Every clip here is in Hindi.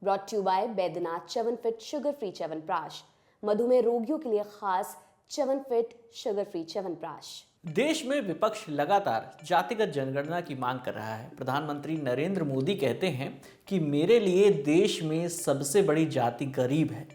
Brought to by Baidyanath chyawanprash sugar free chyawanprash, मधुमेह रोगियों के लिए खास च्यवनप्राश शुगर फ्री च्यवनप्राश। देश में विपक्ष लगातार जातिगत जनगणना की मांग कर रहा है। प्रधानमंत्री नरेंद्र मोदी कहते हैं कि मेरे लिए देश में सबसे बड़ी जाति गरीब है।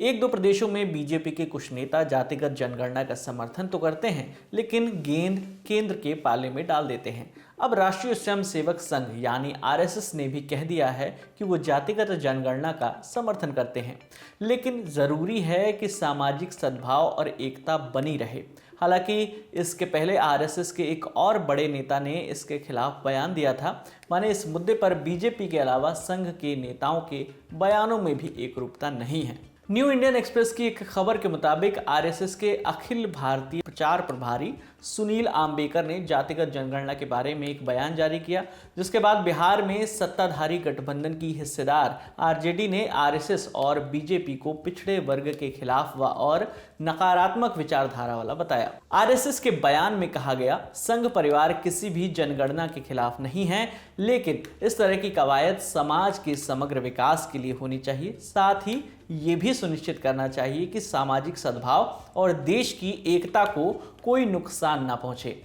एक दो प्रदेशों में बीजेपी के कुछ नेता जातिगत जनगणना का समर्थन तो करते हैं, लेकिन गेंद केंद्र के पाले में डाल देते हैं। अब राष्ट्रीय स्वयंसेवक संघ यानी आरएसएस ने भी कह दिया है कि वो जातिगत जनगणना का समर्थन करते हैं, लेकिन जरूरी है कि सामाजिक सद्भाव और एकता बनी रहे। हालांकि इसके पहले आरएसएस के एक और बड़े नेता ने इसके खिलाफ बयान दिया था। माने इस मुद्दे पर बीजेपी के अलावा संघ के नेताओं के बयानों में भी एकरूपता नहीं है। न्यू इंडियन एक्सप्रेस की एक खबर के मुताबिक आरएसएस के अखिल भारतीय प्रचार प्रभारी सुनील आम्बेकर ने जातिगत जनगणना के बारे में एक बयान जारी किया, जिसके बाद बिहार में सत्ताधारी गठबंधन की हिस्सेदार आरजेडी ने आरएसएस और बीजेपी को पिछड़े वर्ग के खिलाफ और नकारात्मक विचारधारा वाला बताया। आरएसएस के बयान में कहा गया, संघ परिवार किसी भी जनगणना के खिलाफ नहीं है, लेकिन इस तरह की कवायद समाज के समग्र विकास के लिए होनी चाहिए। साथ ही ये भी सुनिश्चित करना चाहिए कि सामाजिक सद्भाव और देश की एकता को कोई नुकसान ना पहुंचे।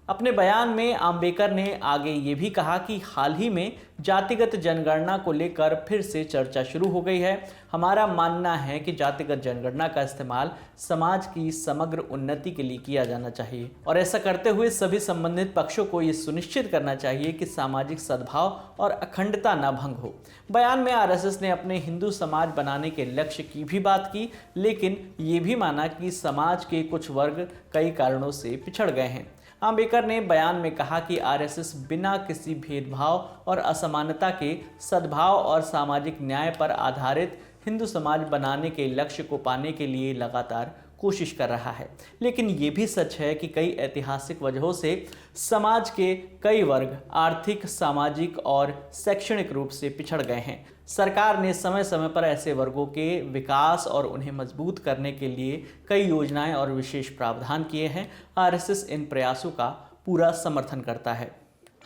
अपने बयान में आम्बेकर ने आगे ये भी कहा कि हाल ही में जातिगत जनगणना को लेकर फिर से चर्चा शुरू हो गई है। हमारा मानना है कि जातिगत जनगणना का इस्तेमाल समाज की समग्र उन्नति के लिए किया जाना चाहिए और ऐसा करते हुए सभी संबंधित पक्षों को ये सुनिश्चित करना चाहिए कि सामाजिक सद्भाव और अखंडता न भंग हो। बयान में आरएसएस ने अपने हिंदू समाज बनाने के लक्ष्य की भी बात की, लेकिन ये भी माना कि समाज के कुछ वर्ग कई कारणों से पिछड़ गए हैं। आम्बेकर ने बयान में कहा कि आरएसएस बिना किसी भेदभाव और असमानता के सद्भाव और सामाजिक न्याय पर आधारित हिंदू समाज बनाने के लक्ष्य को पाने के लिए लगातार कोशिश कर रहा है। लेकिन ये भी सच है कि कई ऐतिहासिक वजहों से समाज के कई वर्ग आर्थिक, सामाजिक और शैक्षणिक रूप से पिछड़ गए हैं। सरकार ने समय समय पर ऐसे वर्गों के विकास और उन्हें मजबूत करने के लिए कई योजनाएं और विशेष प्रावधान किए हैं। आरएसएस इन प्रयासों का पूरा समर्थन करता है।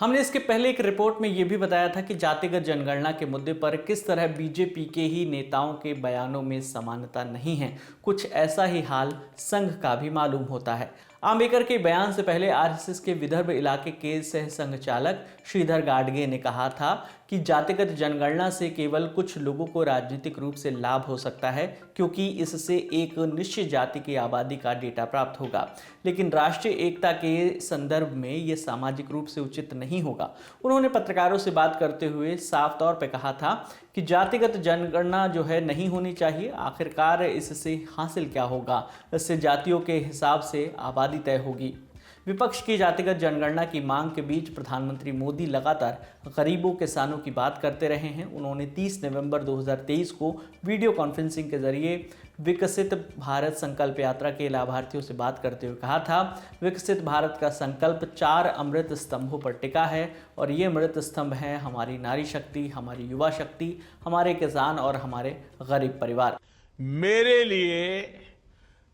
हमने इसके पहले एक रिपोर्ट में यह भी बताया था कि जातिगत जनगणना के मुद्दे पर किस तरह बीजेपी के ही नेताओं के बयानों में समानता नहीं है। कुछ ऐसा ही हाल संघ का भी मालूम होता है। आम्बेकर के बयान से पहले आरएसएस के विदर्भ इलाके के सह संघचालक श्रीधर गाडगे ने कहा था कि जातिगत जनगणना से केवल कुछ लोगों को राजनीतिक रूप से लाभ हो सकता है, क्योंकि इससे एक निश्चित जाति की आबादी का डेटा प्राप्त होगा, लेकिन राष्ट्रीय एकता के संदर्भ में यह सामाजिक रूप से उचित नहीं होगा। उन्होंने पत्रकारों से बात करते हुए साफ तौर पर कहा था कि जातिगत जनगणना जो है नहीं होनी चाहिए। आखिरकार इससे हासिल क्या होगा? इससे जातियों के हिसाब से आबादी तय होगी। विपक्ष की जातिगत जनगणना की मांग के बीच प्रधानमंत्री मोदी लगातार गरीबों किसानों की बात करते रहे हैं। उन्होंने 30 नवंबर 2023 को वीडियो कॉन्फ्रेंसिंग के जरिए विकसित भारत संकल्प यात्रा के लाभार्थियों से बात करते हुए कहा था, विकसित भारत का संकल्प 4 अमृत स्तंभों पर टिका है और ये अमृत स्तंभ हैं हमारी नारी शक्ति, हमारी युवा शक्ति, हमारे किसान और हमारे गरीब परिवार। मेरे लिए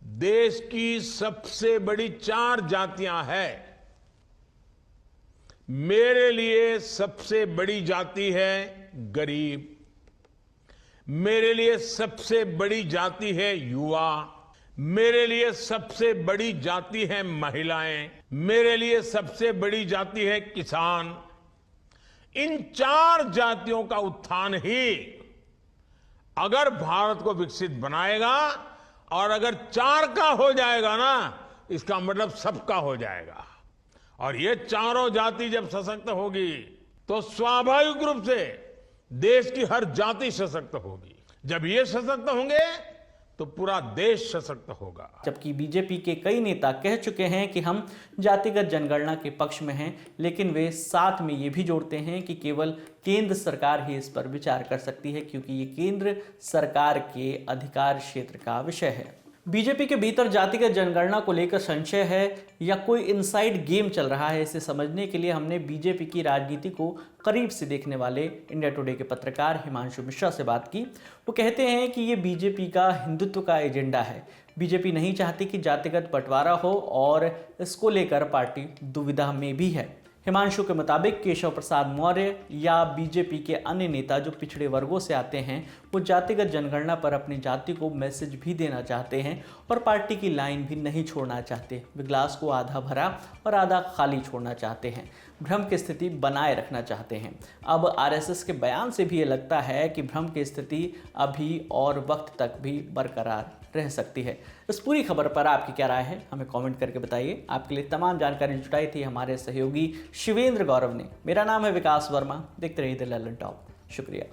देश की सबसे बड़ी 4 जातियां हैं। मेरे लिए सबसे बड़ी जाति है गरीब, मेरे लिए सबसे बड़ी जाति है युवा, मेरे लिए सबसे बड़ी जाति है महिलाएं, मेरे लिए सबसे बड़ी जाति है किसान। इन 4 जातियों का उत्थान ही अगर भारत को विकसित बनाएगा, और अगर 4 का हो जाएगा ना, इसका मतलब सबका हो जाएगा। और ये चारों जाति जब सशक्त होगी तो स्वाभाविक रूप से देश की हर जाति सशक्त होगी। जब ये सशक्त होंगे तो पूरा देश सशक्त होगा। जबकि बीजेपी के कई नेता कह चुके हैं कि हम जातिगत जनगणना के पक्ष में हैं, लेकिन वे साथ में ये भी जोड़ते हैं कि केवल केंद्र सरकार ही इस पर विचार कर सकती है, क्योंकि ये केंद्र सरकार के अधिकार क्षेत्र का विषय है। बीजेपी के भीतर जातिगत जनगणना को लेकर संशय है या कोई इनसाइड गेम चल रहा है, इसे समझने के लिए हमने बीजेपी की राजनीति को करीब से देखने वाले इंडिया टुडे के पत्रकार हिमांशु मिश्रा से बात की। वो कहते हैं कि ये बीजेपी का हिंदुत्व का एजेंडा है। बीजेपी नहीं चाहती कि जातिगत बंटवारा हो और इसको लेकर पार्टी दुविधा में भी है। हिमांशु के मुताबिक केशव प्रसाद मौर्य या बीजेपी के अन्य नेता जो पिछड़े वर्गों से आते हैं वो जातिगत जनगणना पर अपनी जाति को मैसेज भी देना चाहते हैं और पार्टी की लाइन भी नहीं छोड़ना चाहते। वे ग्लास को आधा भरा और आधा खाली छोड़ना चाहते हैं, भ्रम की स्थिति बनाए रखना चाहते हैं। अब आरएसएस के बयान से भी ये लगता है कि भ्रम की स्थिति अभी और वक्त तक भी बरकरार रह सकती है। इस पूरी खबर पर आपकी क्या राय है, हमें कमेंट करके बताइए। आपके लिए तमाम जानकारी जुटाई थी हमारे सहयोगी शिवेंद्र गौरव ने। मेरा नाम है विकास वर्मा। देखते रहिए द ललन टॉप। शुक्रिया।